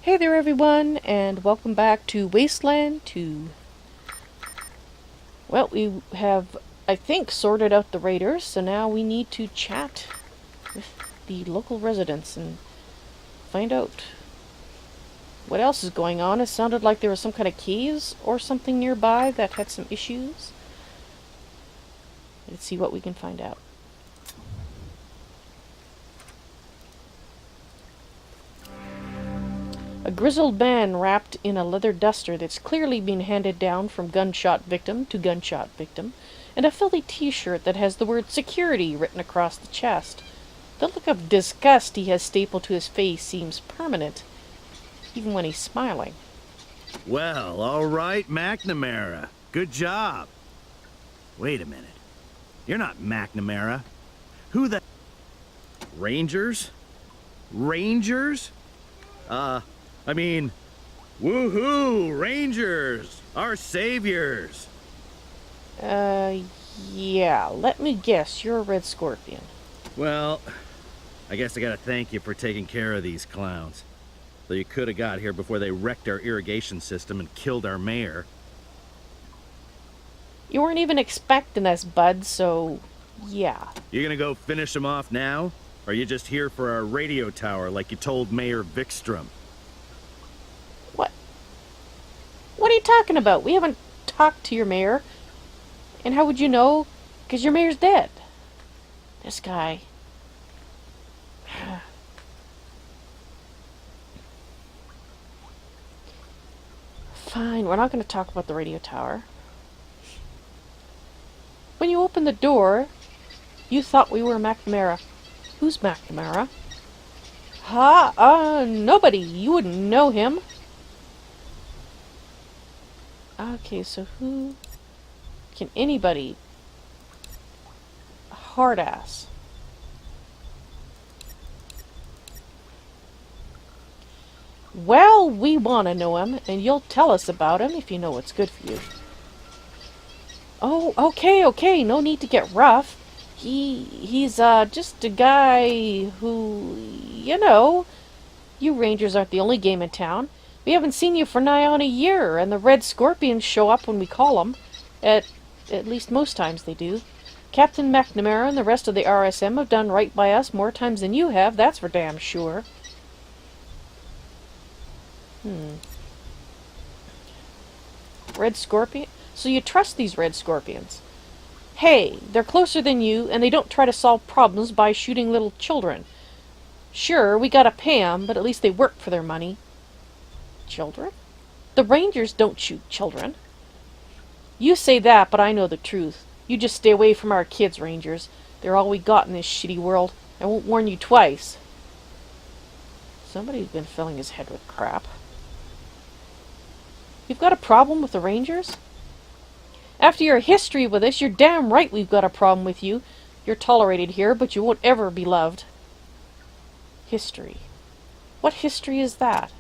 Hey there everyone, and welcome back to Wasteland 2. Well, we have, I think, sorted out the raiders, so now we need to chat with the local residents and find out what else is going on. It sounded like there was some kind of caves or something nearby that had some issues. Let's see what we can find out. A grizzled man wrapped in a leather duster that's clearly been handed down from gunshot victim to gunshot victim, and a filthy t-shirt that has the word security written across the chest. The look of disgust he has stapled to his face seems permanent, even when he's smiling. Well, all right, McNamara. Good job. Wait a minute. You're not McNamara. Who the... Rangers? Rangers? I mean, woohoo! Rangers! Our saviors! Yeah, let me guess, you're a red scorpion. Well, I guess I gotta thank you for taking care of these clowns. Though you could have got here before they wrecked our irrigation system and killed our mayor. You weren't even expecting us, bud, so... yeah. You gonna go finish them off now? Or are you just here for our radio tower like you told Mayor Vikstrom? What are you talking about? We haven't talked to your mayor. And how would you know? Because your mayor's dead. This guy. Fine, we're not going to talk about the radio tower. When you opened the door, you thought we were McNamara. Who's McNamara? Nobody. You wouldn't know him. Okay, so who can anybody? Hard ass. Well, we want to know him, and you'll tell us about him if you know what's good for you. Oh, okay, no need to get rough. He's just a guy who, you Rangers aren't the only game in town. We haven't seen you for nigh on a year, and the Red Scorpions show up when we call them. At least most times they do. Captain McNamara and the rest of the RSM have done right by us more times than you have, that's for damn sure. Red Scorpion? So you trust these Red Scorpions? Hey, they're closer than you, and they don't try to solve problems by shooting little children. Sure, we gotta pay 'em, but at least they work for their money. Children? The Rangers don't shoot children. You say that, but I know the truth. You just stay away from our kids, Rangers. They're all we got in this shitty world. I won't warn you twice. Somebody's been filling his head with crap. You've got a problem with the Rangers? After your history with us, you're damn right we've got a problem with you. You're tolerated here, but you won't ever be loved. History? What history is that?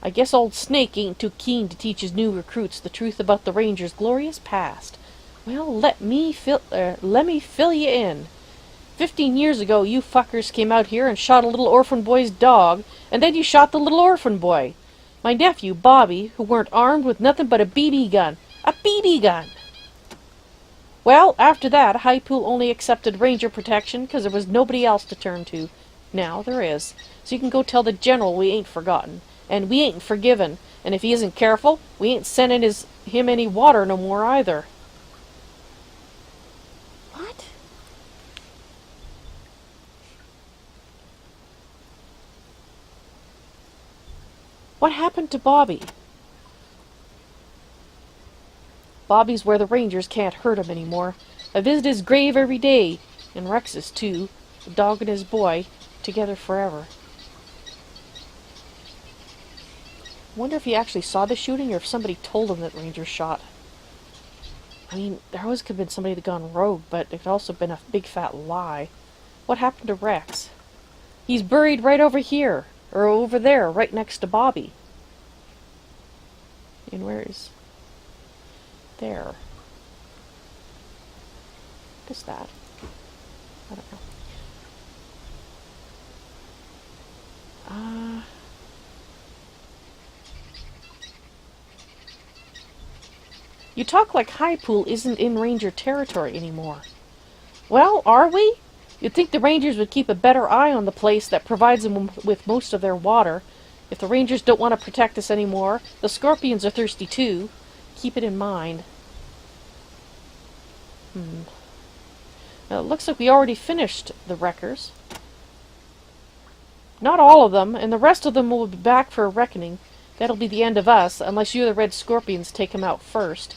I guess old Snake ain't too keen to teach his new recruits the truth about the Rangers' glorious past. Well, let me fill you in. 15 years ago, you fuckers came out here and shot a little orphan boy's dog, and then you shot the little orphan boy. My nephew, Bobby, who weren't armed with nothing but a BB gun. A BB gun! Well, after that, High Pool only accepted Ranger protection because there was nobody else to turn to. Now there is. So you can go tell the General we ain't forgotten. And we ain't forgiven, and if he isn't careful, we ain't sending him any water no more either. What? What happened to Bobby? Bobby's where the Rangers can't hurt him anymore. I visit his grave every day, and Rex's too, the dog and his boy, together forever. Wonder if he actually saw the shooting or if somebody told him that Rangers shot. I mean, there always could have been somebody that gone rogue, but it could also have been a big fat lie. What happened to Rex? He's buried right over here, or over there, right next to Bobby. And where is... there. What is that? I don't know. You talk like High Pool isn't in Ranger territory anymore. Well, are we? You'd think the Rangers would keep a better eye on the place that provides them with most of their water. If the Rangers don't want to protect us anymore, the Scorpions are thirsty too. Keep it in mind. Now, it looks like we already finished the wreckers. Not all of them, and the rest of them will be back for a reckoning. That'll be the end of us, unless you or the Red Scorpions take them out first.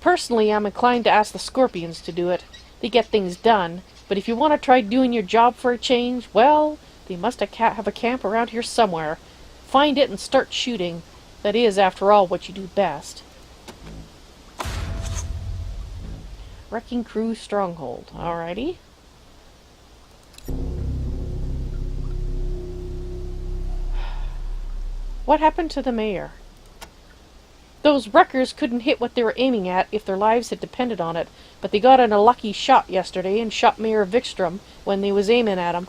Personally, I'm inclined to ask the Scorpions to do it. They get things done, but if you want to try doing your job for a change, well, they must have a camp around here somewhere. Find it and start shooting. That is, after all, what you do best. Wrecking Crew Stronghold. Alrighty. What happened to the mayor? Those wreckers couldn't hit what they were aiming at if their lives had depended on it, but they got an unlucky shot yesterday and shot Mayor Vikstrom when they was aiming at him.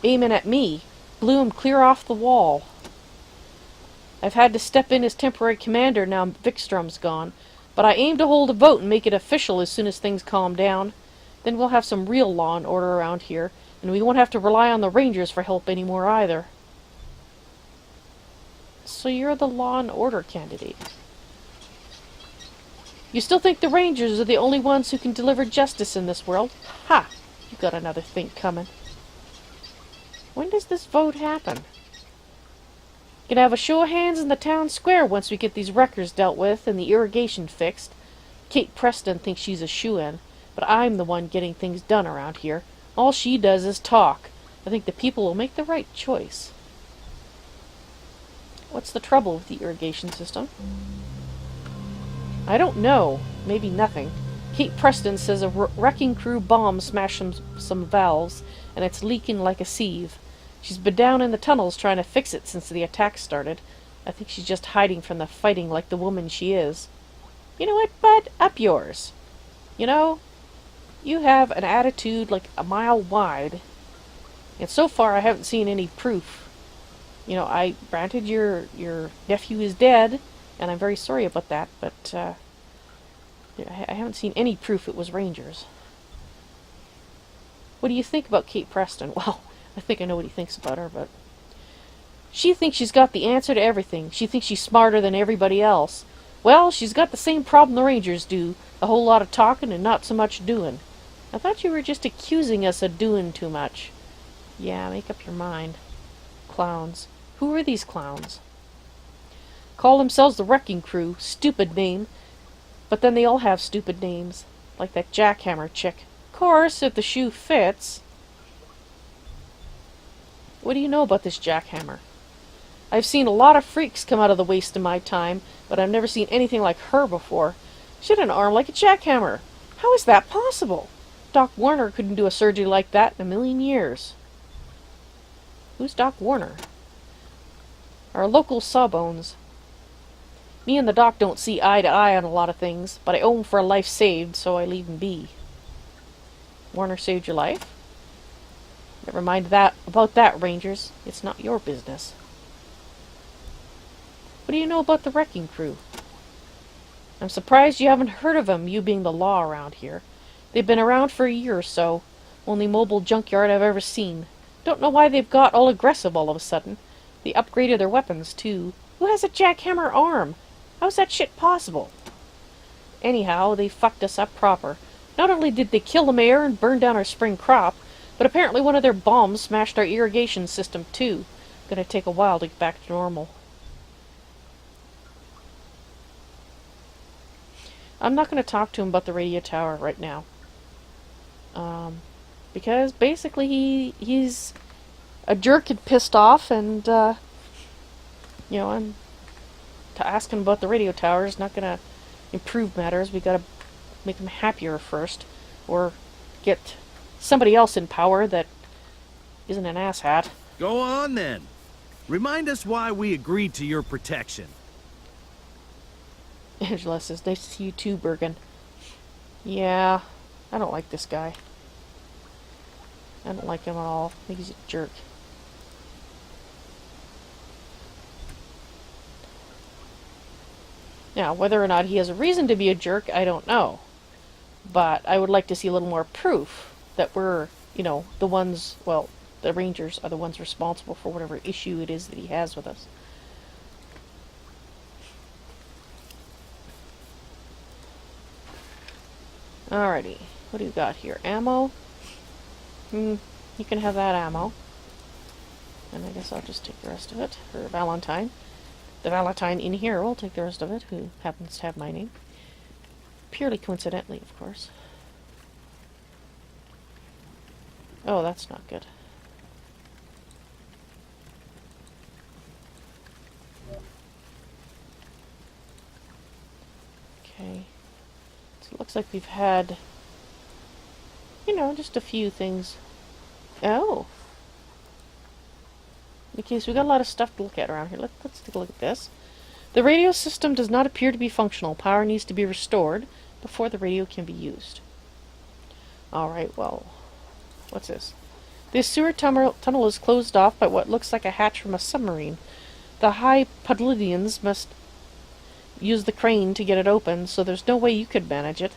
Aiming at me. Blew him clear off the wall. I've had to step in as temporary commander now Vikstrom's gone, but I aim to hold a vote and make it official as soon as things calm down. Then we'll have some real law and order around here, and we won't have to rely on the Rangers for help anymore either. So you're the law and order candidate. You still think the Rangers are the only ones who can deliver justice in this world? Ha! You got another think coming. When does this vote happen? Gonna have a show of hands in the town square once we get these wreckers dealt with and the irrigation fixed. Kate Preston thinks she's a shoo-in, but I'm the one getting things done around here. All she does is talk. I think the people will make the right choice. What's the trouble with the irrigation system? I don't know. Maybe nothing. Kate Preston says a wrecking crew bomb smashed some valves, and it's leaking like a sieve. She's been down in the tunnels trying to fix it since the attack started. I think she's just hiding from the fighting like the woman she is. You know what, bud? Up yours. You know, you have an attitude like a mile wide, and so far I haven't seen any proof. You know, granted your nephew is dead, and I'm very sorry about that, but I haven't seen any proof it was Rangers. What do you think about Kate Preston? Well, I think I know what he thinks about her, but she thinks she's got the answer to everything. She thinks she's smarter than everybody else. Well, she's got the same problem the Rangers do. A whole lot of talking and not so much doing. I thought you were just accusing us of doing too much. Yeah, make up your mind. Clowns. Who are these clowns? Call themselves the Wrecking Crew. Stupid name. But then they all have stupid names. Like that jackhammer chick. Of course, if the shoe fits. What do you know about this jackhammer? I've seen a lot of freaks come out of the waste in my time, but I've never seen anything like her before. She had an arm like a jackhammer. How is that possible? Doc Warner couldn't do a surgery like that in a million years. Who's Doc Warner? Our local Sawbones. Me and the doc don't see eye to eye on a lot of things, but I owe him for a life saved, so I leave him be. Warner saved your life? Never mind about that, Rangers. It's not your business. What do you know about the Wrecking Crew? I'm surprised you haven't heard of them, you being the law around here. They've been around for a year or so. Only mobile junkyard I've ever seen. Don't know why they've got all aggressive all of a sudden. They upgraded their weapons, too. Who has a jackhammer arm? How's that shit possible? Anyhow, they fucked us up proper. Not only did they kill the mayor and burn down our spring crop, but apparently one of their bombs smashed our irrigation system, too. Gonna take a while to get back to normal. I'm not gonna talk to him about the radio tower right now. Because basically he's a jerk and pissed off, and you know, and to ask him about the radio tower is not gonna improve matters. We gotta make him happier first, or get somebody else in power that isn't an asshat. Go on then. Remind us why we agreed to your protection. Angela says, nice to see you too, Bergen. Yeah, I don't like this guy. I don't like him at all. I think he's a jerk. Now, whether or not he has a reason to be a jerk, I don't know. But I would like to see a little more proof that we're, you know, the ones, well, the Rangers are the ones responsible for whatever issue it is that he has with us. Alrighty, what do you got here? Ammo? You can have that ammo. And I guess I'll just take the rest of it for Valentine. The Valentine in here will take the rest of it, who happens to have my name. Purely coincidentally, of course. Oh, that's not good. Okay. So it looks like we've had, you know, just a few things. Oh! Okay, so we got a lot of stuff to look at around here. Let's take a look at this. The radio system does not appear to be functional. Power needs to be restored before the radio can be used. Alright, well, what's this? This sewer tunnel is closed off by what looks like a hatch from a submarine. The High Pudlidians must use the crane to get it open, so there's no way you could manage it,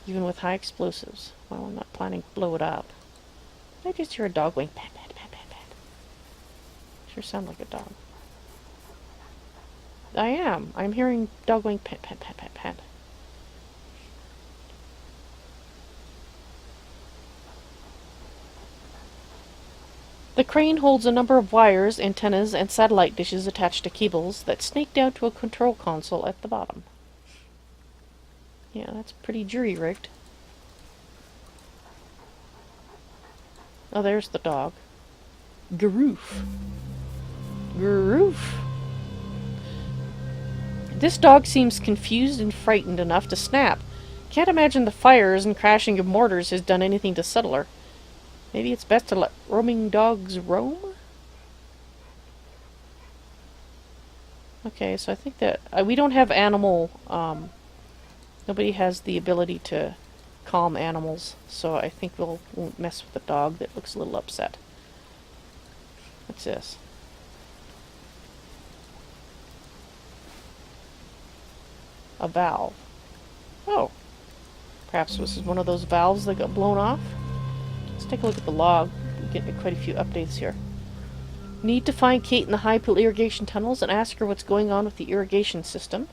even with high explosives. Well, I'm not planning to blow it up. I just hear a dog going pat, pat, pat, pat, pat. Sure sound like a dog. I am. I'm hearing dog going pat, pat, pat, pat, pat. The crane holds a number of wires, antennas, and satellite dishes attached to cables that snake down to a control console at the bottom. Yeah, that's pretty jury-rigged. Oh, there's the dog. Garoof. Garoof. This dog seems confused and frightened enough to snap. Can't imagine the fires and crashing of mortars has done anything to settle her. Maybe it's best to let roaming dogs roam? Okay, so I think that we don't have animal, nobody has the ability to calm animals, so I think we'll won't mess with the dog that looks a little upset. What's this? A valve. Oh. Perhaps this is one of those valves that got blown off? Let's take a look at the log. We're getting quite a few updates here. Need to find Kate in the High Pool irrigation tunnels and ask her what's going on with the irrigation system.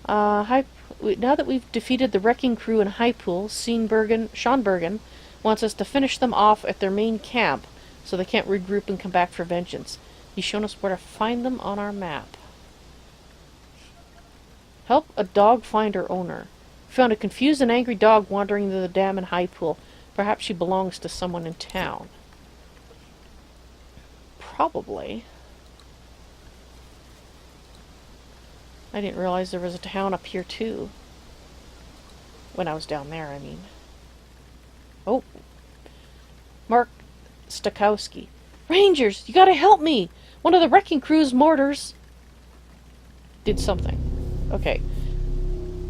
Now that we've defeated the wrecking crew in High Pool, Sean Bergen wants us to finish them off at their main camp so they can't regroup and come back for vengeance. He's shown us where to find them on our map. Help a dog find her owner. Found a confused and angry dog wandering into the dam in High Pool. Perhaps she belongs to someone in town. Probably. I didn't realize there was a town up here too. When I was down there, I mean. Oh. Mark Stokowski. Rangers, you gotta help me! One of the wrecking crew's mortars did something. Okay.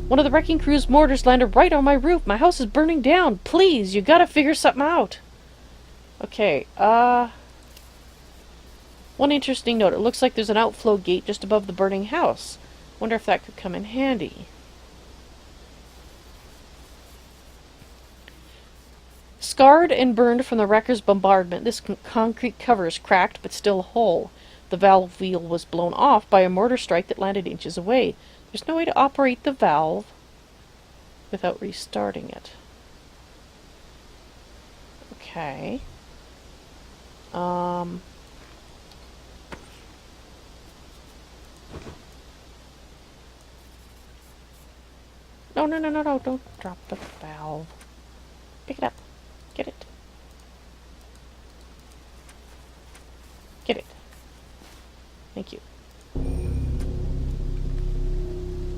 One of the wrecking crew's mortars landed right on my roof. My house is burning down. Please, you gotta figure something out. Okay, one interesting note. It looks like there's an outflow gate just above the burning house. Wonder if that could come in handy. Scarred and burned from the wrecker's bombardment, this concrete cover is cracked but still whole. The valve wheel was blown off by a mortar strike that landed inches away. There's no way to operate the valve without restarting it. Okay. No, don't drop the valve. Pick it up. Get it. Get it. Thank you.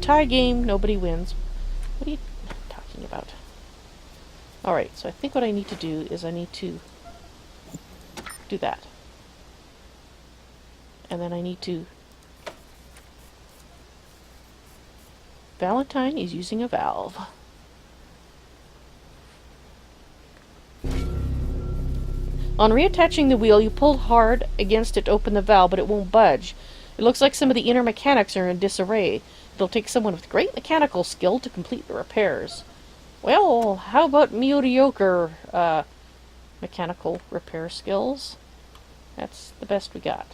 Tie game, nobody wins. What are you talking about? Alright, so I think what I need to do is I need to do that. And then I need to... Valentine is using a valve. On reattaching the wheel, you pull hard against it to open the valve, but it won't budge. It looks like some of the inner mechanics are in disarray. It'll take someone with great mechanical skill to complete the repairs. Well, how about mediocre mechanical repair skills? That's the best we got.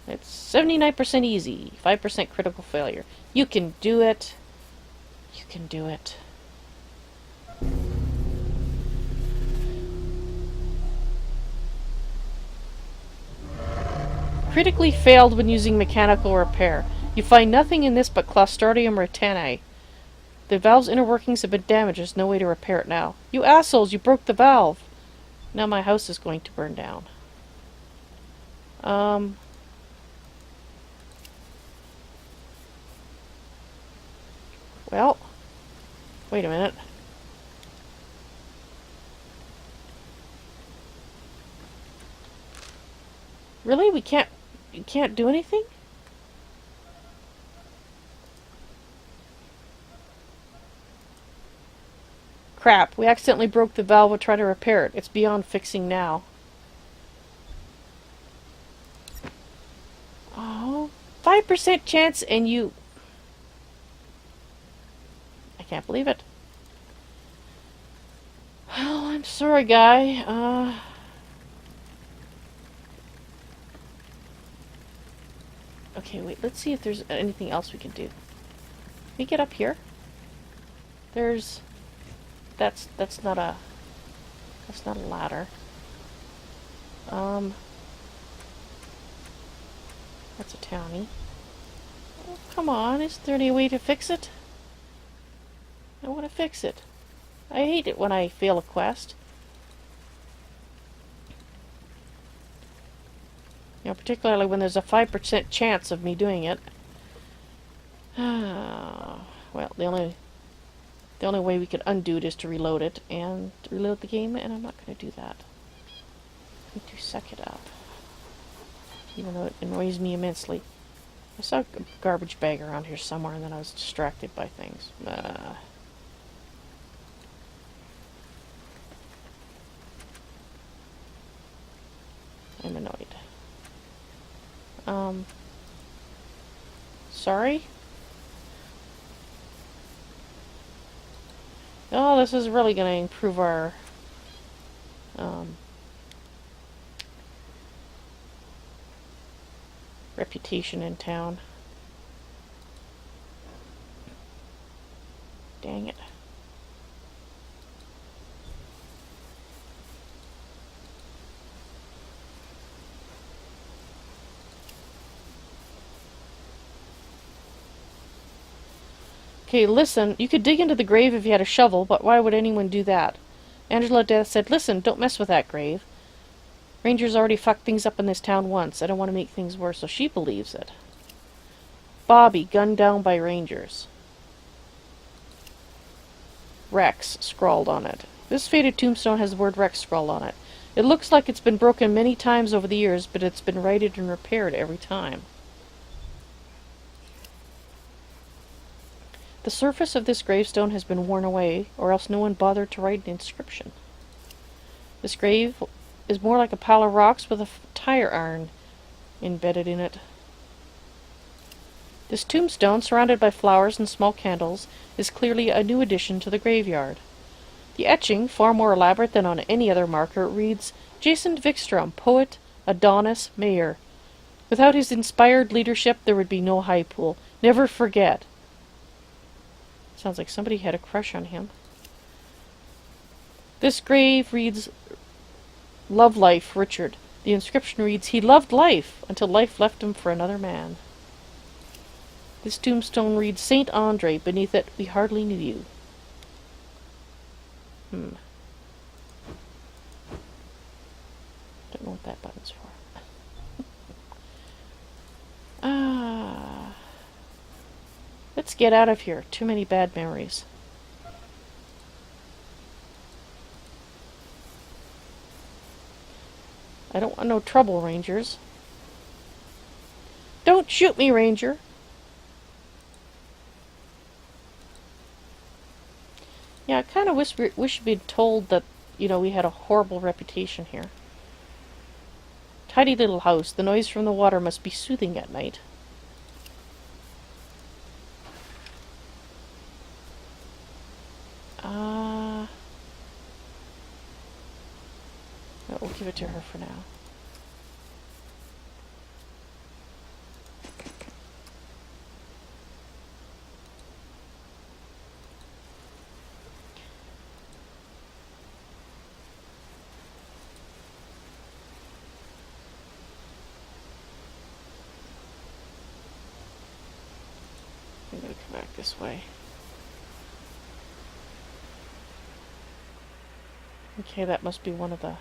It's 79% easy, 5% critical failure. You can do it. You can do it. Critically failed when using mechanical repair. You find nothing in this but Clostridium retani. The valve's inner workings have been damaged. There's no way to repair it now. You assholes, you broke the valve. Now my house is going to burn down. Well, wait a minute. Really? You can't do anything? Crap, we accidentally broke the valve. We'll try to repair it. It's beyond fixing now. Oh, 5% chance and you... I can't believe it. Oh, I'm sorry, guy. Okay, wait, let's see if there's anything else we can do. Can we get up here? There's... That's not a ladder. That's a townie. Oh, come on, is there any way to fix it? I want to fix it. I hate it when I fail a quest. You know, particularly when there's a 5% chance of me doing it. Well, the only way we could undo it is to reload it and reload the game, and I'm not going to do that. I need to suck it up. Even though it annoys me immensely. I saw a garbage bag around here somewhere, and then I was distracted by things. I'm annoyed. Sorry? Oh, this is really going to improve our reputation in town. Dang it. Okay, listen, you could dig into the grave if you had a shovel, but why would anyone do that? Angela Death said, listen, don't mess with that grave. Rangers already fucked things up in this town once. I don't want to make things worse, so she believes it. Bobby, gunned down by Rangers. Rex, scrawled on it. This faded tombstone has the word Rex scrawled on it. It looks like it's been broken many times over the years, but it's been righted and repaired every time. The surface of this gravestone has been worn away, or else no one bothered to write an inscription. This grave is more like a pile of rocks with a tire iron embedded in it. This tombstone, surrounded by flowers and small candles, is clearly a new addition to the graveyard. The etching, far more elaborate than on any other marker, reads, Jason Vikstrom, poet, Adonis, mayor. Without his inspired leadership, there would be no high pool. Never forget. Sounds like somebody had a crush on him. This grave reads, Love Life, Richard. The inscription reads, He loved life until life left him for another man. This tombstone reads, Saint Andre. Beneath it, we hardly knew you. Don't know what that button's for. Let's get out of here. Too many bad memories. I don't want no trouble, Rangers. Don't shoot me, Ranger. Yeah, I kind of wish we'd been told that, you know, we had a horrible reputation here. Tidy little house. The noise from the water must be soothing at night. No, we'll give it to her for now. I'm gonna come back this way. Okay, that must be one of the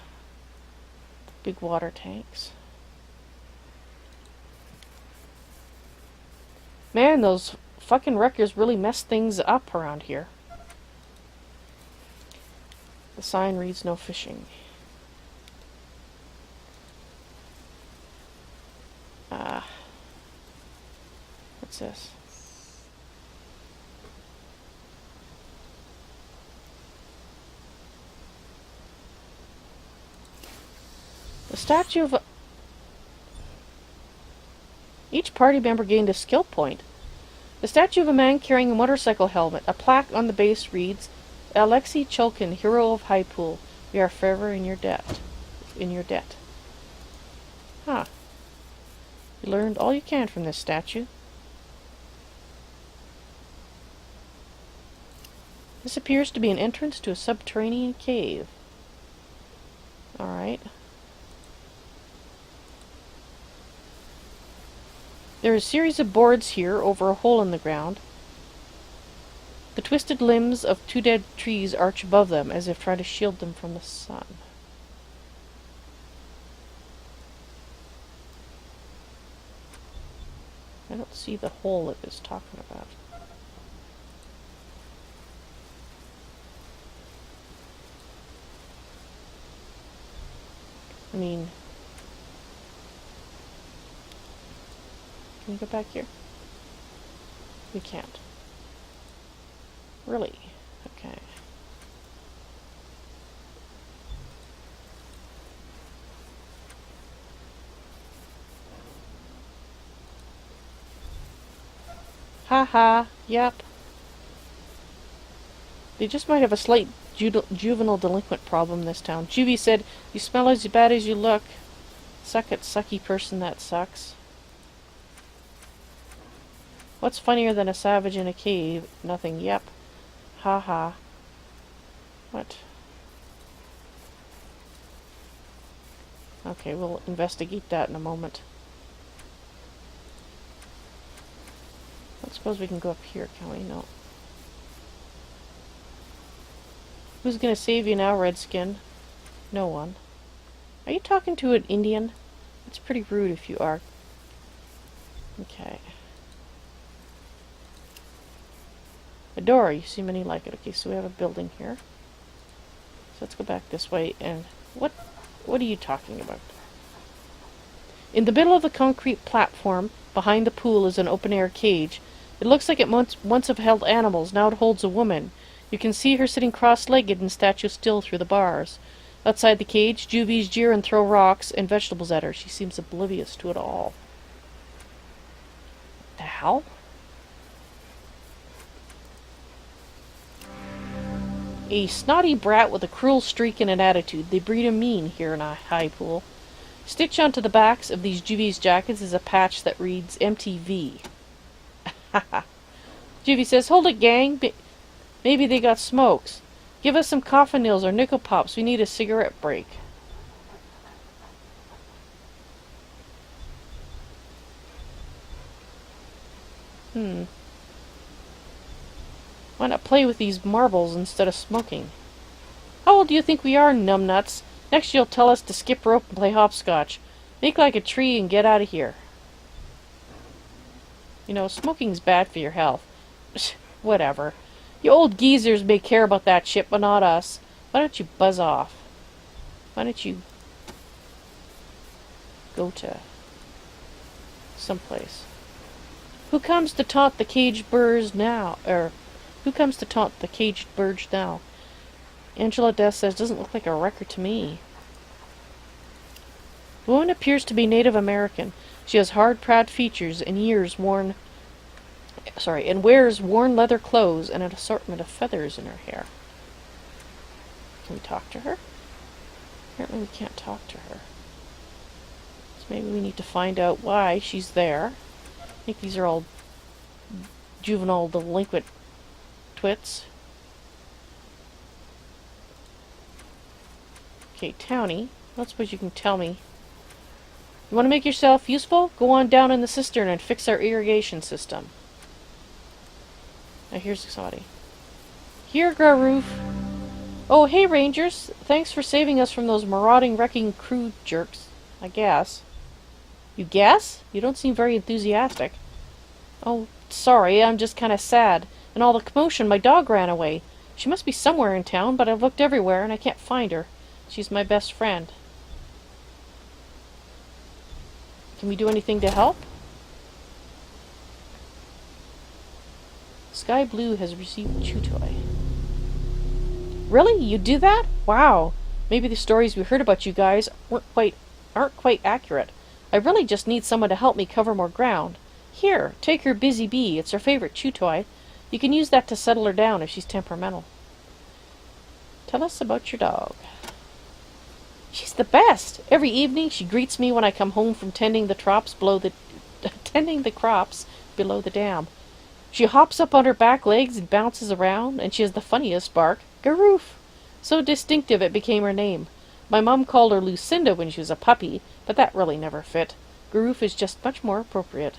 big water tanks. Man, those fucking wreckers really mess things up around here. The sign reads no fishing. What's this? The statue of... Each party member gained a skill point. The statue of a man carrying a motorcycle helmet. A plaque on the base reads, Alexei Chulkin, hero of High Pool. We are forever in your debt. Huh. You learned all you can from this statue. This appears to be an entrance to a subterranean cave. Alright. There are a series of boards here over a hole in the ground. The twisted limbs of two dead trees arch above them, as if trying to shield them from the sun. I don't see the hole it is talking about. I mean... Can you go back here? We can't. Really? Okay. Haha, yep. They just might have a slight juvenile delinquent problem in this town. Juvie said, you smell as bad as you look. Suck it, sucky person that sucks. What's funnier than a savage in a cave? Nothing, yep. Haha. What? Okay, we'll investigate that in a moment. I suppose we can go up here, can we? No. Who's gonna save you now, Redskin? No one. Are you talking to an Indian? It's pretty rude if you are. Okay. A door. You see many like it. Okay, so we have a building here. So let's go back this way. And what are you talking about? In the middle of the concrete platform, behind the pool, is an open-air cage. It looks like it once have held animals. Now it holds a woman. You can see her sitting cross-legged and statue still through the bars. Outside the cage, Juvies jeer and throw rocks and vegetables at her. She seems oblivious to it all. The hell? A snotty brat with a cruel streak and an attitude. They breed 'em mean here in a High Pool. Stitched onto the backs of these Juvies jackets is a patch that reads MTV. Juvie says, hold it, gang. Maybe they got smokes. Give us some coffin nails or nickel pops. We need a cigarette break. Why not play with these marbles instead of smoking? How old do you think we are, numbnuts? Next you'll tell us to skip rope and play hopscotch. Make like a tree and get out of here. You know, smoking's bad for your health. Whatever. You old geezers may care about that shit, but not us. Why don't you buzz off? Why don't you go to someplace? Who comes to taunt the caged birds now? Who comes to taunt the caged birds now? Angela Death says, doesn't look like a wrecker to me. The woman appears to be Native American. She has hard, proud features and wears worn leather clothes and an assortment of feathers in her hair. Can we talk to her? Apparently we can't talk to her. So maybe we need to find out why she's there. I think these are all juvenile delinquent twits. Okay, Townie. I don't suppose you can tell me. You want to make yourself useful? Go on down in the cistern and fix our irrigation system. Now here's somebody. Here, Garoof. Oh, hey, Rangers. Thanks for saving us from those marauding, wrecking crew jerks. I guess. You guess? You don't seem very enthusiastic. Oh, sorry. I'm just kind of sad. In all the commotion, my dog ran away. She must be somewhere in town, but I've looked everywhere and I can't find her. She's my best friend. Can we do anything to help? Sky Blue has received Chew Toy. Really? You do that? Wow. Maybe the stories we heard about you guys aren't quite accurate. I really just need someone to help me cover more ground. Here, take her Busy Bee. It's her favorite chew toy. You can use that to settle her down if she's temperamental. Tell us about your dog. She's the best. Every evening she greets me when I come home from tending the crops below the dam. She hops up on her back legs and bounces around, and she has the funniest bark. Garoof. So distinctive it became her name. My mom called her Lucinda when she was a puppy, but that really never fit. Garoof is just much more appropriate.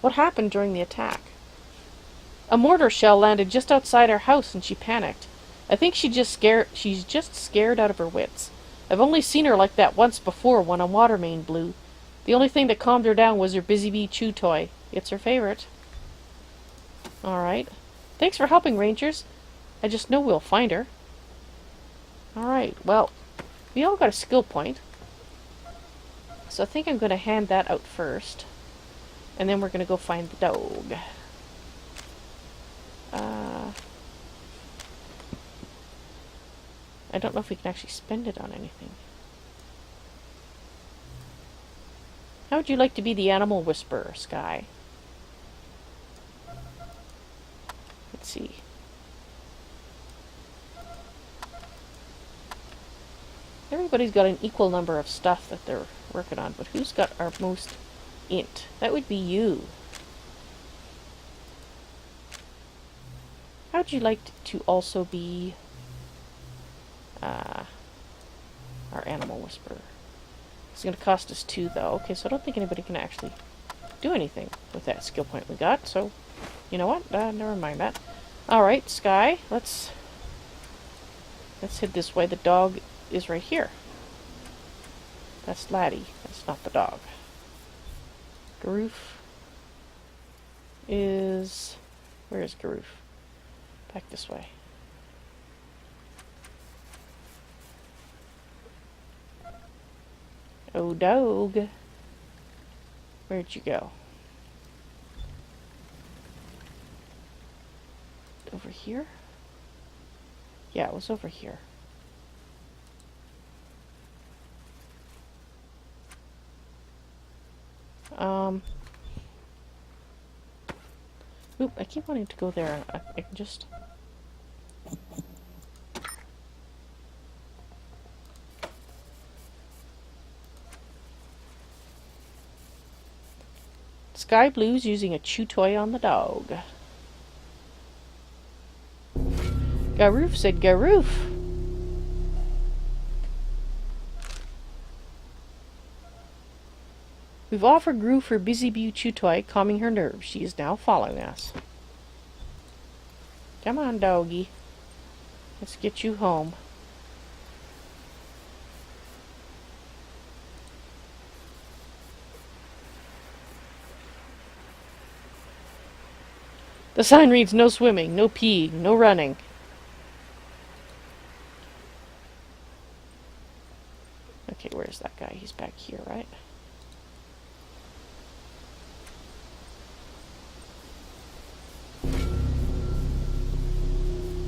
What happened during the attack? A mortar shell landed just outside our house and she panicked. I think she's just scared out of her wits. I've only seen her like that once before when a water main blew. The only thing that calmed her down was her Busy Bee chew toy. It's her favorite. Alright. Thanks for helping, Rangers. I just know we'll find her. Alright, well, we all got a skill point. So I think I'm going to hand that out first. And then we're going to go find the dog. I don't know if we can actually spend it on anything. How would you like to be the animal whisperer, Sky? Let's see. Everybody's got an equal number of stuff that they're working on, but who's got our most int? That would be you. How'd you like to also be our animal whisperer? It's going to cost us 2, though. Okay, so I don't think anybody can actually do anything with that skill point we got, so you know what? Never mind that. Alright, Sky, let's head this way. The dog is right here. That's Laddie. That's not the dog. Garoof is... Where is Garoof? Back this way. Oh, dog. Where'd you go? Over here? Yeah, it was over here. Oop, I keep wanting to go there. I can just... Sky Blue's using a chew toy on the dog. Garoof said Garoof. We've offered Garoof her Busy Bee chew toy, calming her nerves. She is now following us. Come on, doggy. Let's get you home. The sign reads no swimming, no peeing, no running. Okay, where's that guy? He's back here, right?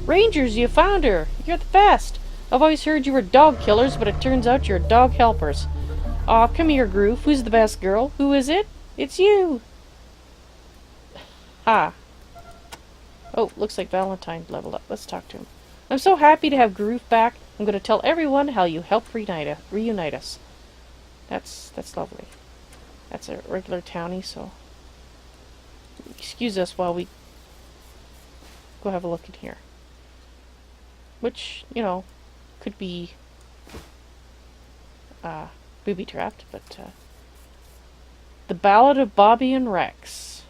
Rangers, you found her! You're the best! I've always heard you were dog killers, but it turns out you're dog helpers. Aw, come here, Groove. Who's the best girl? Who is it? It's you! Ah. Oh, looks like Valentine leveled up. Let's talk to him. I'm so happy to have Groove back. I'm going to tell everyone how you helped reunite us. That's lovely. That's a regular townie, so... excuse us while we go have a look in here. Which, you know, could be booby-trapped, but The Ballad of Bobby and Rex.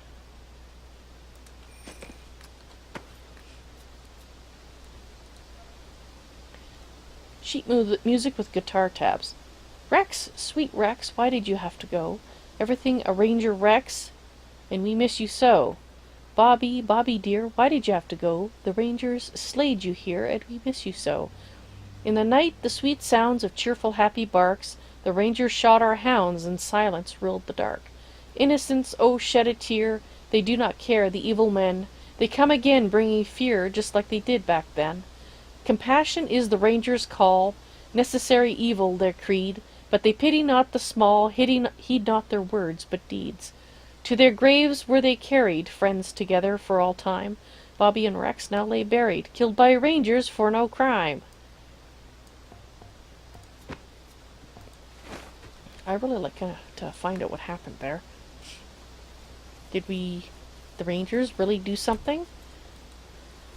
Sheet music with guitar tabs. Rex, sweet Rex, why did you have to go? Everything a ranger Rex, and we miss you so. Bobby, Bobby dear, why did you have to go? The rangers slayed you here, and we miss you so. In the night, the sweet sounds of cheerful happy barks, the rangers shot our hounds, and silence ruled the dark. Innocents, oh, shed a tear, they do not care, the evil men. They come again, bringing fear, just like they did back then. Compassion is the rangers' call, necessary evil their creed, but they pity not the small, heed not their words, but deeds. To their graves were they carried, friends together for all time. Bobby and Rex now lay buried, killed by rangers for no crime. I really like to find out what happened there. Did the rangers really do something?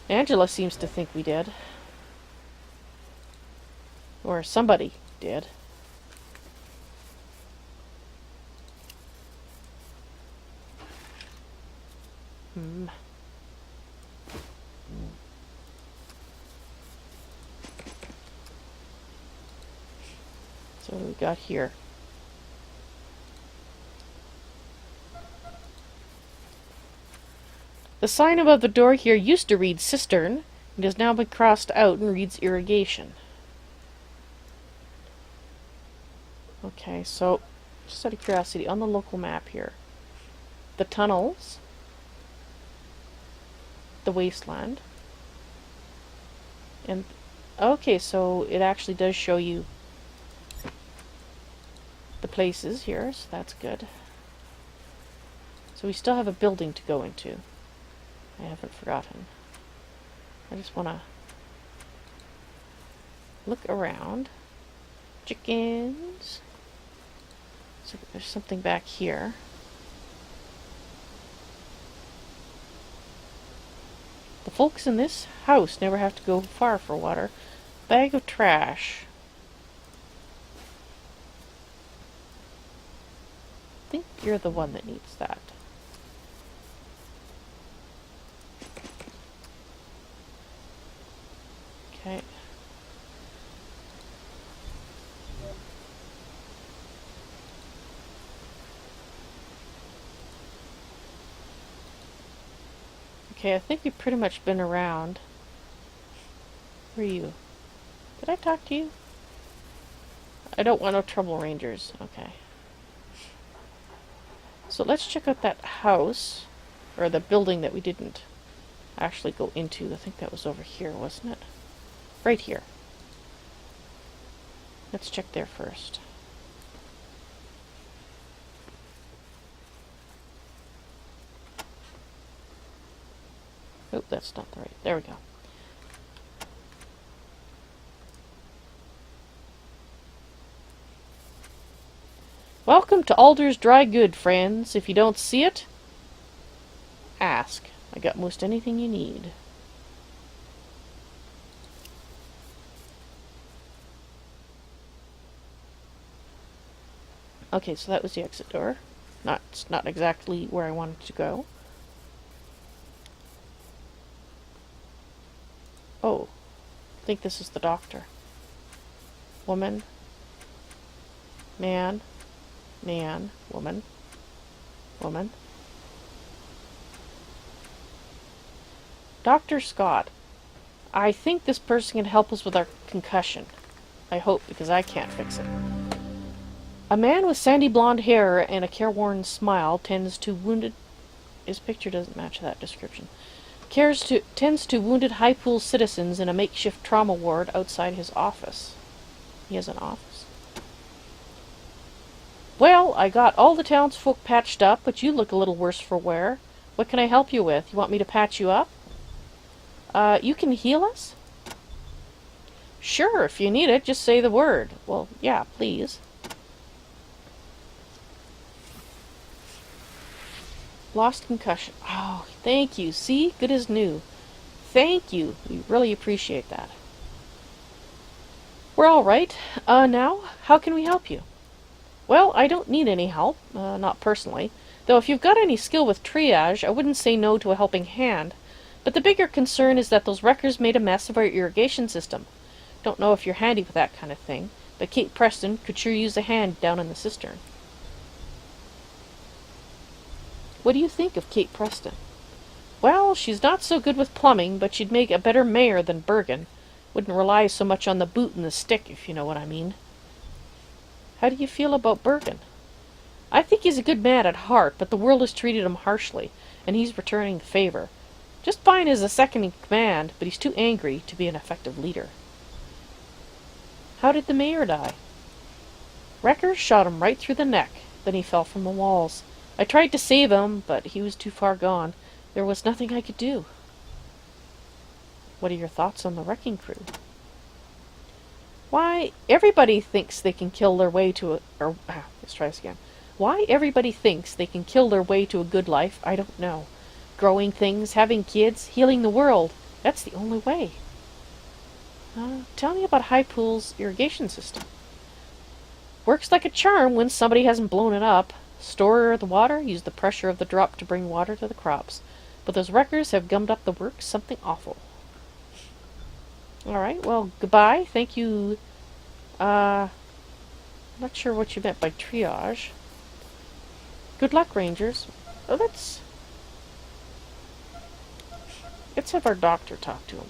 Angela seems to think we did. Or somebody did. So what do we got here? The sign above the door here used to read cistern. It has now been crossed out and reads irrigation. Okay, so just out of curiosity, on the local map here, the tunnels, the Wasteland, and okay, so it actually does show you the places here, so that's good. So we still have a building to go into. I haven't forgotten. I just want to look around. Chickens. So there's something back here. The folks in this house never have to go far for water. Bag of trash. I think you're the one that needs that. Okay. Okay, I think we've pretty much been around. Where are you? Did I talk to you? I don't want no trouble, rangers. Okay. So let's check out that house, or the building that we didn't actually go into. I think that was over here, wasn't it? Right here. Let's check there first. Oh, that's not the right. There we go. Welcome to Alder's Dry Good, friends. If you don't see it, ask. I got most anything you need. Okay, so that was the exit door. It's not exactly where I wanted to go. Oh, I think this is the doctor. Woman. Man. Man. Woman. Woman. Dr. Scott. I think this person can help us with our concussion. I hope, because I can't fix it. A man with sandy blonde hair and a careworn smile tends to wounded... His picture doesn't match that description. Tends to wounded High Pool citizens in a makeshift trauma ward outside his office. He has an office. Well, I got all the townsfolk patched up, but you look a little worse for wear. What can I help you with? You want me to patch you up? You can heal us? Sure, if you need it, just say the word. Well, yeah, please. Lost concussion. Oh, thank you. See? Good as new. Thank you. We really appreciate that. We're all right. Now, how can we help you? Well, I don't need any help. Not personally. Though if you've got any skill with triage, I wouldn't say no to a helping hand. But the bigger concern is that those wreckers made a mess of our irrigation system. Don't know if you're handy with that kind of thing, but Kate Preston could sure use a hand down in the cistern. What do you think of Kate Preston? Well, she's not so good with plumbing, but she'd make a better mayor than Bergen. Wouldn't rely so much on the boot and the stick, if you know what I mean. How do you feel about Bergen? I think he's a good man at heart, but the world has treated him harshly, and he's returning the favor. Just fine as a second in command, but he's too angry to be an effective leader. How did the mayor die? Wreckers shot him right through the neck. Then he fell from the walls. I tried to save him, but he was too far gone. There was nothing I could do. What are your thoughts on the wrecking crew? Why, everybody thinks they can kill their way to a... let's try this again. Why everybody thinks they can kill their way to a good life, I don't know. Growing things, having kids, healing the world. That's the only way. Tell me about High Pool's irrigation system. Works like a charm when somebody hasn't blown it up. Store the water, use the pressure of the drop to bring water to the crops. But those wreckers have gummed up the works, something awful. Alright, well, goodbye. Thank you. Not sure what you meant by triage. Good luck, Rangers. Oh, let's have our doctor talk to him.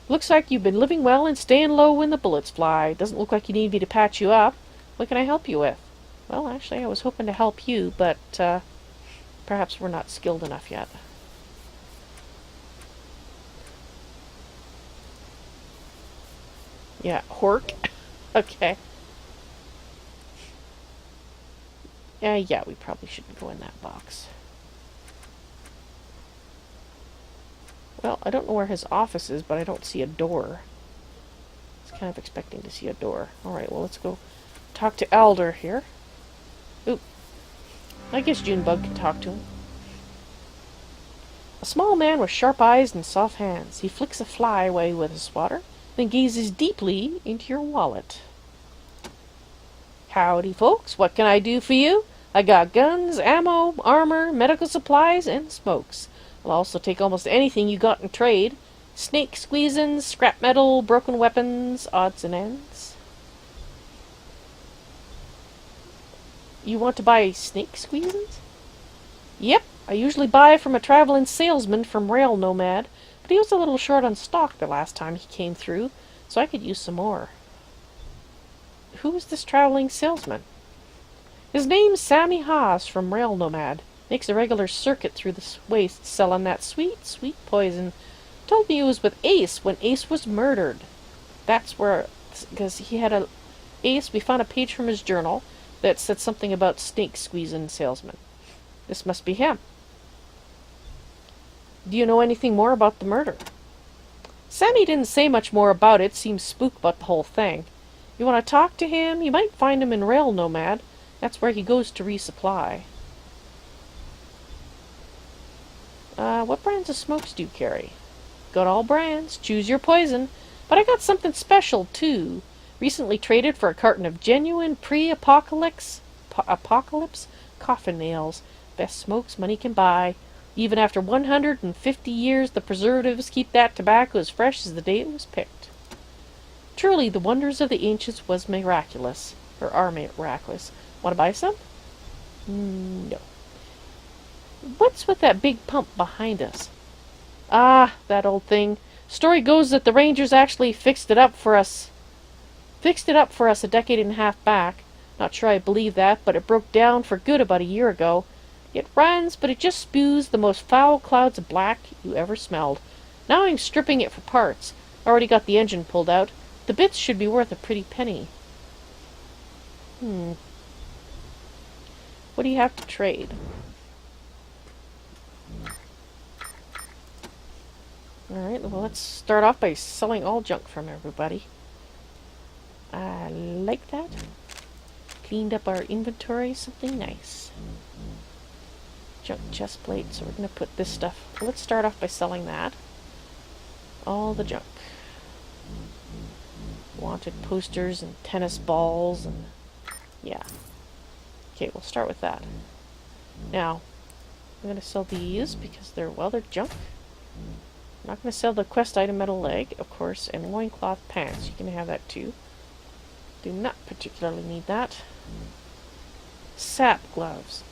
Looks like you've been living well and staying low when the bullets fly. Doesn't look like you need me to patch you up. What can I help you with? Well, actually, I was hoping to help you, but perhaps we're not skilled enough yet. Yeah, Hork. Okay. Yeah, we probably shouldn't go in that box. Well, I don't know where his office is, but I don't see a door. I was kind of expecting to see a door. Alright, well, let's go talk to Elder here. Oop. I guess Junebug can talk to him. A small man with sharp eyes and soft hands. He flicks a fly away with his swatter, then gazes deeply into your wallet. Howdy, folks. What can I do for you? I got guns, ammo, armor, medical supplies, and smokes. I'll also take almost anything you got in trade. Snake squeezins, scrap metal, broken weapons, odds and ends. You want to buy snake squeezins? Yep, I usually buy from a traveling salesman from Rail Nomad, but he was a little short on stock the last time he came through, so I could use some more. Who is this traveling salesman? His name's Sammy Haas from Rail Nomad. Makes a regular circuit through the waste selling that sweet, sweet poison. Told me he was with Ace when Ace was murdered. That's where... because he had a... Ace, we found a page from his journal that said something about snake squeezing salesman. This must be him. Do you know anything more about the murder? Sammy didn't say much more about it. Seemed spooked about the whole thing. You want to talk to him? You might find him in Rail Nomad. That's where he goes to resupply. What brands of smokes do you carry? Got all brands. Choose your poison. But I got something special, too. Recently traded for a carton of genuine pre-apocalypse coffin nails. Best smokes money can buy. Even after 150 years, the preservatives keep that tobacco as fresh as the day it was picked. Truly, the wonders of the ancients was miraculous. Or are miraculous. Want to buy some? No. What's with that big pump behind us? Ah, that old thing. Story goes that the Rangers actually fixed it up for us a decade and a half back. Not sure I believe that, but it broke down for good about a year ago. It runs, but it just spews the most foul clouds of black you ever smelled. Now I'm stripping it for parts. Already got the engine pulled out. The bits should be worth a pretty penny. What do you have to trade? Alright, well let's start off by selling all junk from everybody. I like that. Cleaned up our inventory, something nice. Junk chest plate, so we're going to put this stuff. Let's start off by selling that. All the junk. Wanted posters and tennis balls and yeah. Okay, we'll start with that. Now, I'm going to sell these because they're junk. I'm not going to sell the quest item metal leg, of course, and loincloth pants. You can have that too. Do not particularly need that. Sap gloves.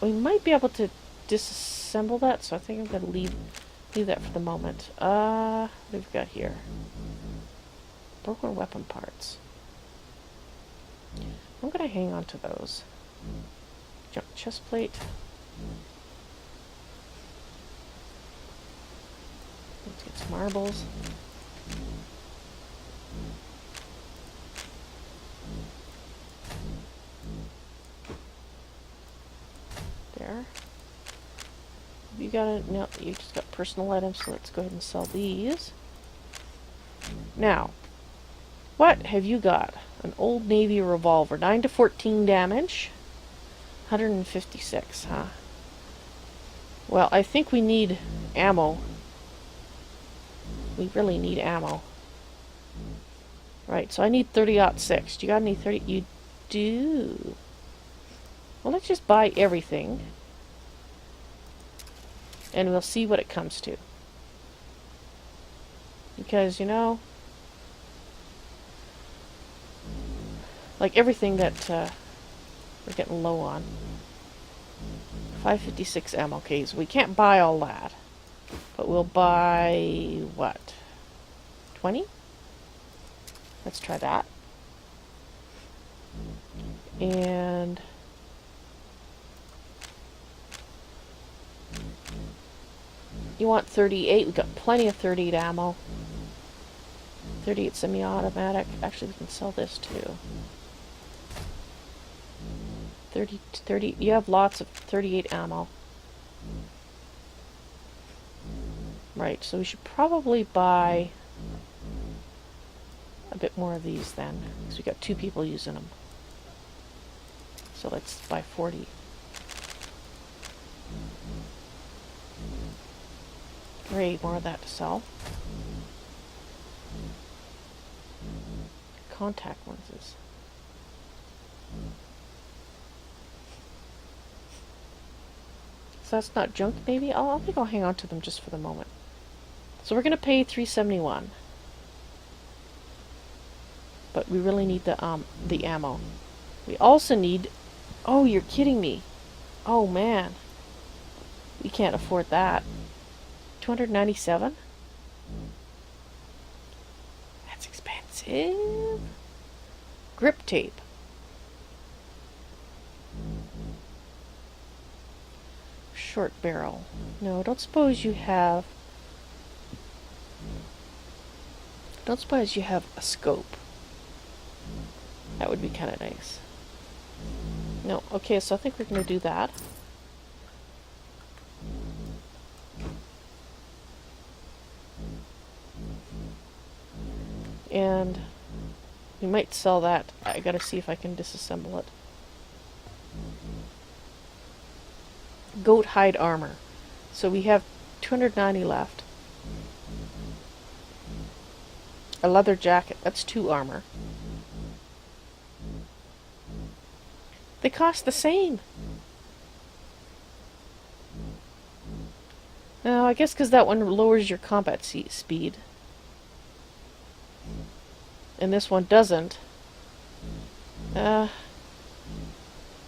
We might be able to disassemble that, so I think I'm going to leave that for the moment. What have we got here? Broken weapon parts. I'm going to hang on to those. Junk chest plate. Let's get some marbles. There. You got it? No, you just got personal items, so let's go ahead and sell these. Now, what have you got? An Old Navy revolver. 9 to 14 damage. 156, huh? Well, I think we need ammo. We really need ammo. Right, so I need 30-06. Do you got any 30? You do. Well, let's just buy everything. And we'll see what it comes to. Because, you know, like everything that we're getting low on. 556 ammo cases. We can't buy all that. But we'll buy, what? 20? Let's try that. And you want 38? We've got plenty of 38 ammo. 38 semi-automatic. Actually, we can sell this too. 30. You have lots of 38 ammo. Right, so we should probably buy a bit more of these then, because we got 2 people using them. So let's buy 40. Great, more of that to sell. Contact lenses. So that's not junk, maybe? I think I'll hang on to them just for the moment. So we're going to pay $371. But we really need the ammo. We also need... Oh, you're kidding me. Oh, man. We can't afford that. 297? That's expensive. Grip tape. Short barrel. No, don't suppose you have a scope. That would be kind of nice. No, okay, so I think we're going to do that. And we might sell that. I gotta see if I can disassemble it. Goat hide armor. So we have 290 left. A leather jacket. That's 2 armor. They cost the same. No, I guess because that one lowers your combat speed. And this one doesn't. No,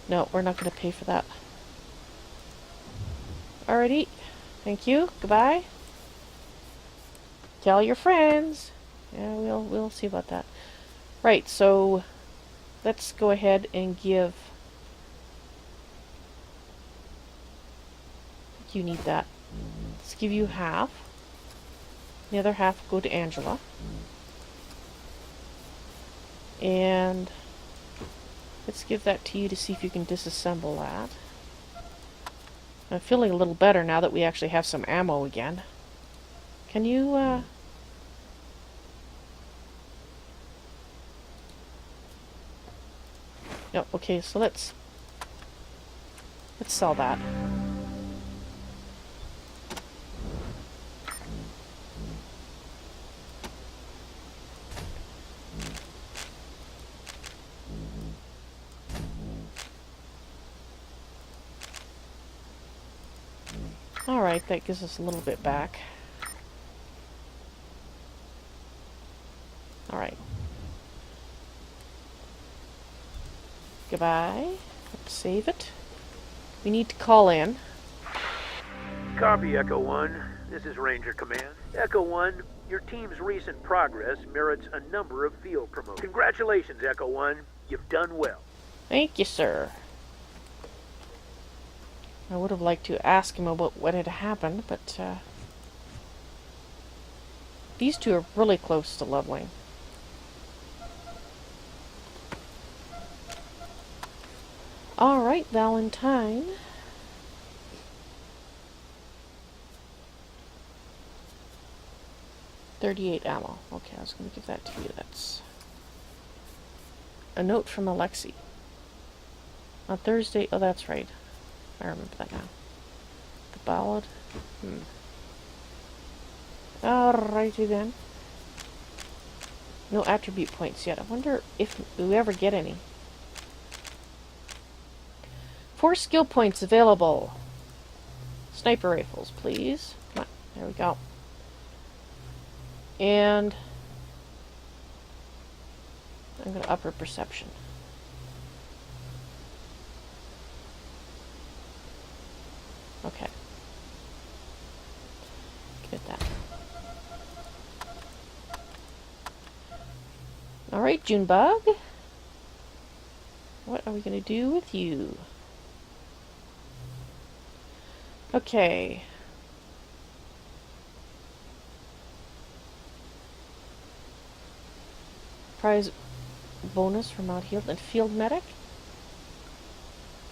we're not going to pay for that. Alrighty. Thank you. Goodbye. Tell your friends. Yeah, we'll see about that. Right, so let's go ahead and give... You need that. Let's give you half. The other half will go to Angela. And let's give that to you to see if you can disassemble that. I'm feeling a little better now that we actually have some ammo again. Can you, No, okay, so let's sell that. Alright, that gives us a little bit back. Alright. Goodbye. Let's save it. We need to call in. Copy, Echo 1. This is Ranger Command. Echo 1, your team's recent progress merits a number of field promotions. Congratulations, Echo 1. You've done well. Thank you, sir. I would have liked to ask him about what had happened, but these two are really close to leveling. Alright, Valentine. $38 ammo. Okay, I was going to give that to you. That's a note from Alexi. On Thursday... Oh, that's right. I remember that now. The ballad. Alrighty then. No attribute points yet. I wonder if we ever get any. 4 skill points available. Sniper rifles, please. Come on. There we go. And I'm going to up her perception. Okay. Get that. Alright, Junebug. What are we going to do with you? Okay. Prize bonus for Mount Healed and Field Medic.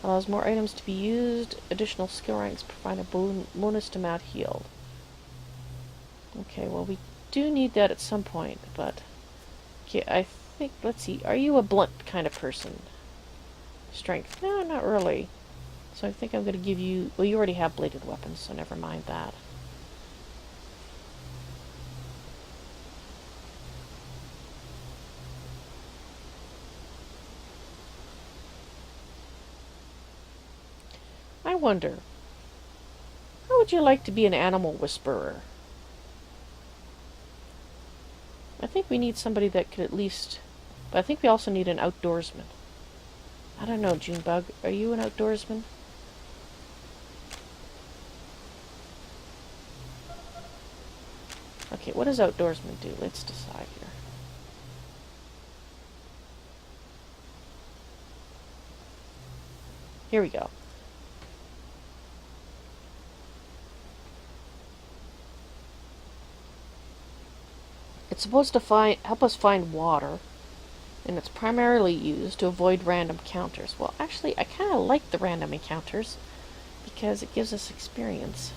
Allows more items to be used. Additional skill ranks provide a bonus to Mount Healed. Okay, well we do need that at some point, but... Okay, I think, let's see, are you a blunt kind of person? Strength? No, not really. So I think I'm going to give you... Well, you already have bladed weapons, so never mind that. I wonder, how would you like to be an animal whisperer? I think we need somebody that could at least... But I think we also need an outdoorsman. I don't know, Junebug. Are you an outdoorsman? Okay, what does outdoorsman do? Let's decide here. Here we go. It's supposed to help us find water, and it's primarily used to avoid random encounters. Well, actually, I kind of like the random encounters because it gives us experience,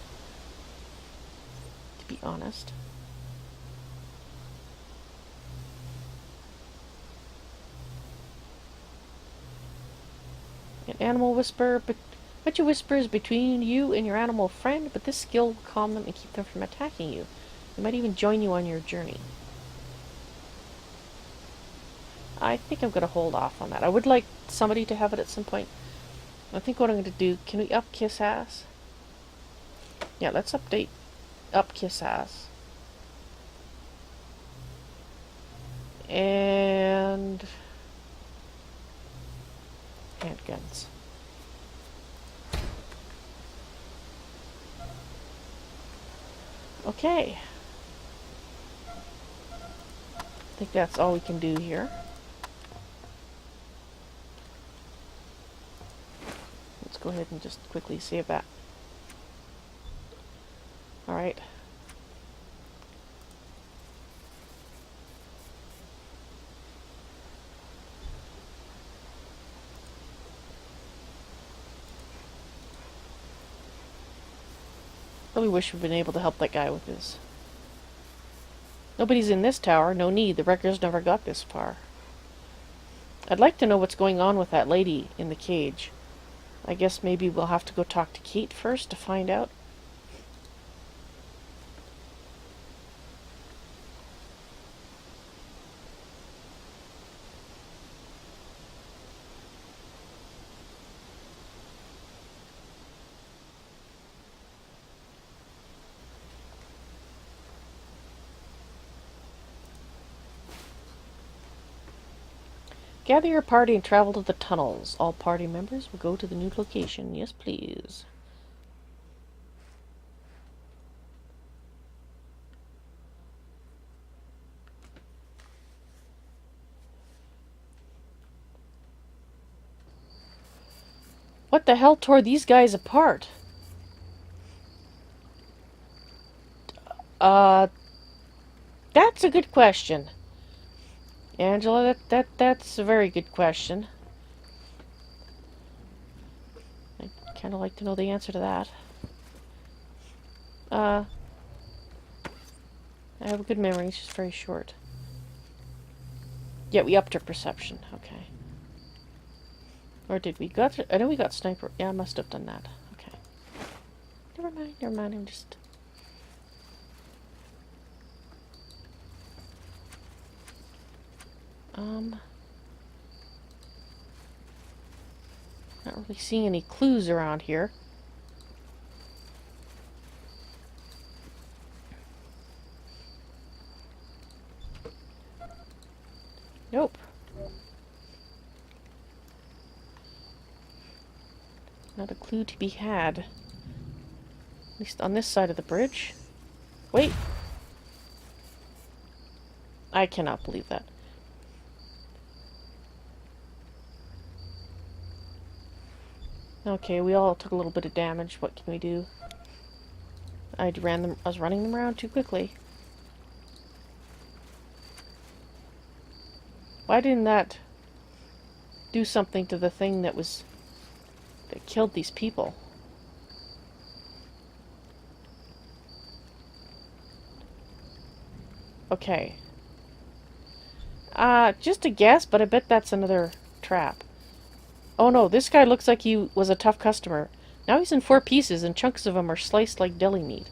to be honest. An animal whisperer, but your whisper is between you and your animal friend, but this skill will calm them and keep them from attacking you. They might even join you on your journey. I think I'm going to hold off on that. I would like somebody to have it at some point. I think what I'm going to do... Can we up Kiss Ass? Yeah, let's update up Kiss Ass. And... handguns. Okay. I think that's all we can do here. Let's go ahead and just quickly save that. Alright. Really wish we'd been able to help that guy with this. Nobody's in this tower. No need. The wreckers never got this far. I'd like to know what's going on with that lady in the cage. I guess maybe we'll have to go talk to Kate first to find out. Gather your party and travel to the tunnels. All party members will go to the new location. Yes, please. What the hell tore these guys apart? That's a good question. Angela, that's a very good question. I'd kind of like to know the answer to that. I have a good memory, it's just very short. Yeah, we upped our perception, okay. Or did we? I know we got sniper. Yeah, I must have done that. Okay. Never mind, I'm just... Not really seeing any clues around here. Nope. Not a clue to be had. At least on this side of the bridge. Wait! I cannot believe that. Okay, we all took a little bit of damage. What can we do? I was running them around too quickly. Why didn't that do something to the thing that killed these people? Okay. Just a guess, but I bet that's another trap. Oh no, this guy looks like he was a tough customer. Now he's in 4 pieces and chunks of them are sliced like deli meat.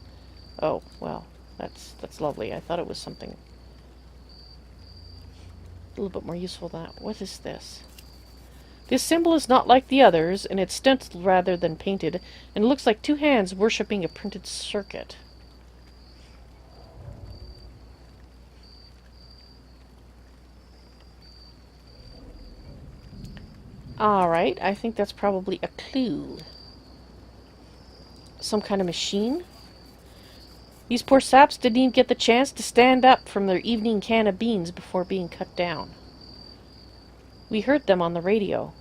Oh, well, that's lovely. I thought it was something a little bit more useful than that. What is this? This symbol is not like the others, and it's stenciled rather than painted, and it looks like 2 hands worshipping a printed circuit. Alright, I think that's probably a clue. Some kind of machine? These poor saps didn't even get the chance to stand up from their evening can of beans before being cut down. We heard them on the radio.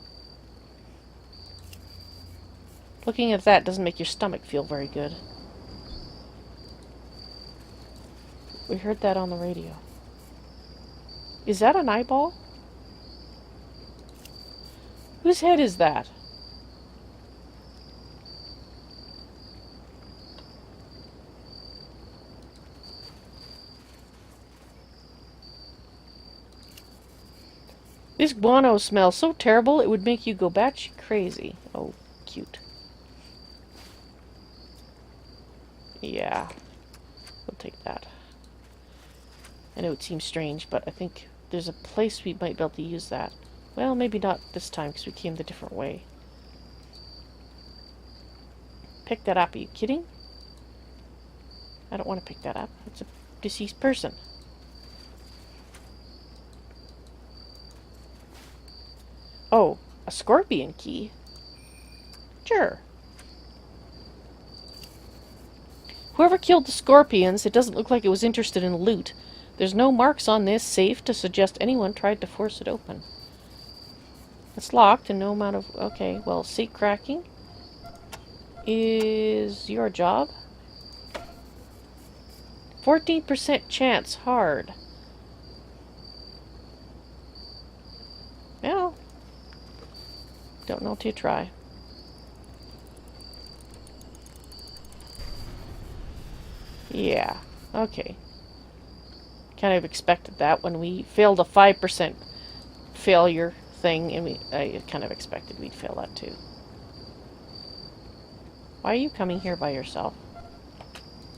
Looking at that doesn't make your stomach feel very good. We heard that on the radio. Is that an eyeball? Whose head is that? This guano smells so terrible it would make you go batshit crazy. Oh, cute. Yeah, we'll take that. I know it seems strange, but I think there's a place we might be able to use that. Well, maybe not this time, because we came the different way. Pick that up. Are you kidding? I don't want to pick that up. It's a deceased person. Oh, a scorpion key? Sure. Whoever killed the scorpions, it doesn't look like it was interested in loot. There's no marks on this safe to suggest anyone tried to force it open. It's locked and no amount of... Okay, well, safe cracking is your job. 14% chance hard. Well, don't know till you try. Yeah, okay. Kind of expected that when we failed a 5% failure thing, and I kind of expected we'd fail that too. Why are you coming here by yourself?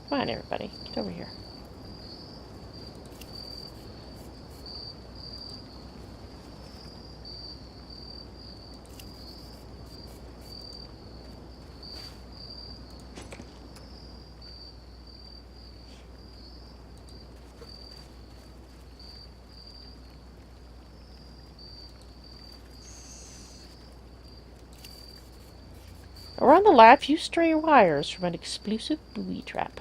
Come on, everybody. Get over here. Around the lab, few stray wires from an explosive booby trap.